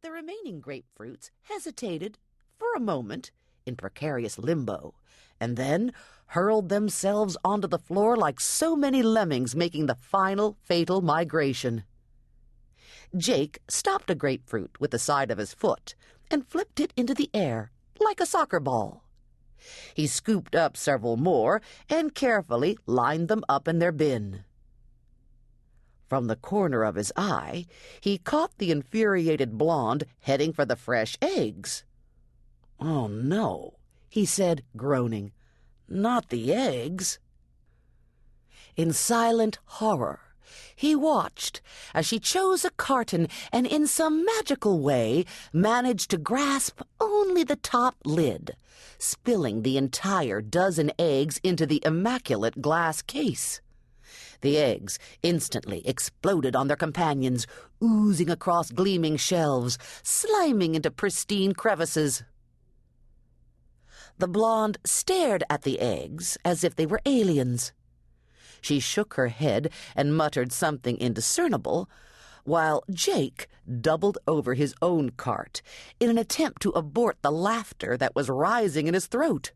The remaining grapefruits hesitated for a moment in precarious limbo, and then hurled themselves onto the floor like so many lemmings making the final fatal migration. Jake stopped a grapefruit with the side of his foot and flipped it into the air like a soccer ball. He scooped up several more and carefully lined them up in their bin. From the corner of his eye, he caught the infuriated blonde heading for the fresh eggs. "Oh, no," he said, groaning. "Not the eggs." In silent horror, he watched as she chose a carton and in some magical way managed to grasp only the top lid, spilling the entire dozen eggs into the immaculate glass case. The eggs instantly exploded on their companions, oozing across gleaming shelves, sliming into pristine crevices. The blonde stared at the eggs as if they were aliens. She shook her head and muttered something indiscernible, while Jake doubled over his own cart in an attempt to abort the laughter that was rising in his throat.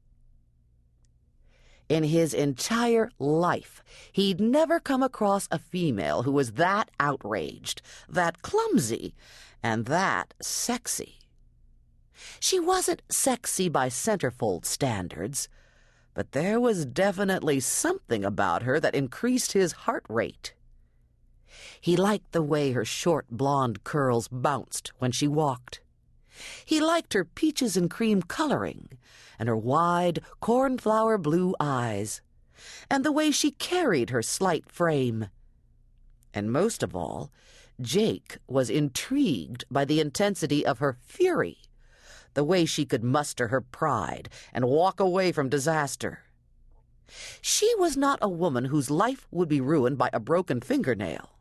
In his entire life, he'd never come across a female who was that outraged, that clumsy, and that sexy. She wasn't sexy by centerfold standards, but there was definitely something about her that increased his heart rate. He liked the way her short blonde curls bounced when she walked. He liked her peaches and cream coloring, and her wide, cornflower blue eyes, and the way she carried her slight frame. And most of all, Jake was intrigued by the intensity of her fury, the way she could muster her pride and walk away from disaster. She was not a woman whose life would be ruined by a broken fingernail.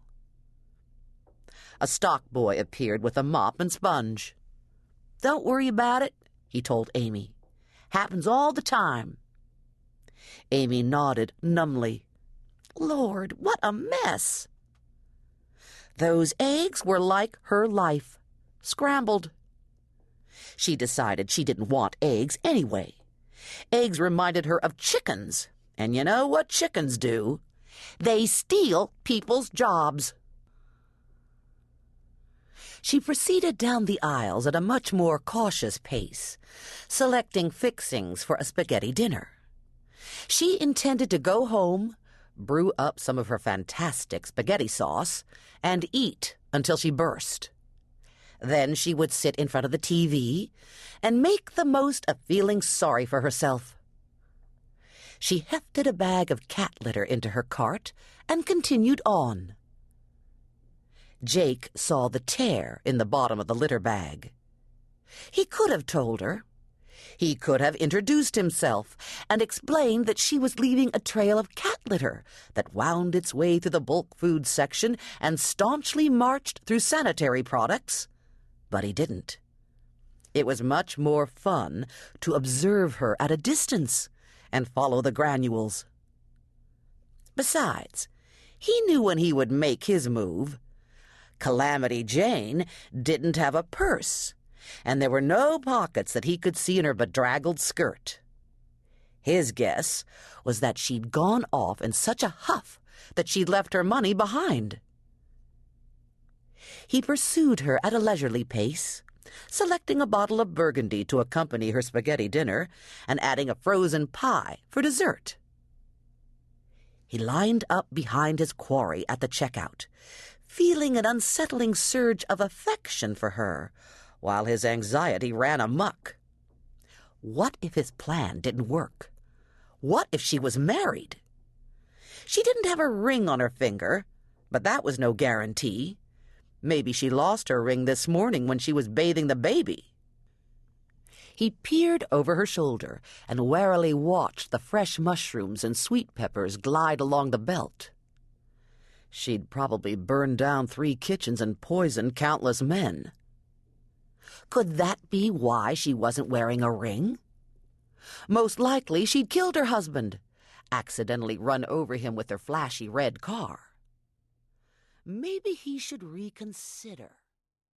A stock boy appeared with a mop and sponge. "Don't worry about it," he told Amy. "Happens all the time." Amy nodded numbly. Lord, what a mess! Those eggs were like her life, scrambled. She decided she didn't want eggs anyway. Eggs reminded her of chickens, and you know what chickens do? They steal people's jobs. She proceeded down the aisles at a much more cautious pace, selecting fixings for a spaghetti dinner. She intended to go home, brew up some of her fantastic spaghetti sauce, and eat until she burst. Then she would sit in front of the TV and make the most of feeling sorry for herself. She hefted a bag of cat litter into her cart and continued on. Jake saw the tear in the bottom of the litter bag. He could have told her. He could have introduced himself and explained that she was leaving a trail of cat litter that wound its way through the bulk food section and staunchly marched through sanitary products. But he didn't. It was much more fun to observe her at a distance and follow the granules. Besides, he knew when he would make his move. Calamity Jane didn't have a purse, and there were no pockets that he could see in her bedraggled skirt. His guess was that she'd gone off in such a huff that she'd left her money behind. He pursued her at a leisurely pace, selecting a bottle of Burgundy to accompany her spaghetti dinner and adding a frozen pie for dessert. He lined up behind his quarry at the checkout, feeling an unsettling surge of affection for her, while his anxiety ran amok. What if his plan didn't work? What if she was married? She didn't have a ring on her finger, but that was no guarantee. Maybe she lost her ring this morning when she was bathing the baby. He peered over her shoulder and warily watched the fresh mushrooms and sweet peppers glide along the belt. She'd probably burned down 3 kitchens and poisoned countless men. Could that be why she wasn't wearing a ring? Most likely she'd killed her husband, accidentally run over him with her flashy red car. Maybe he should reconsider.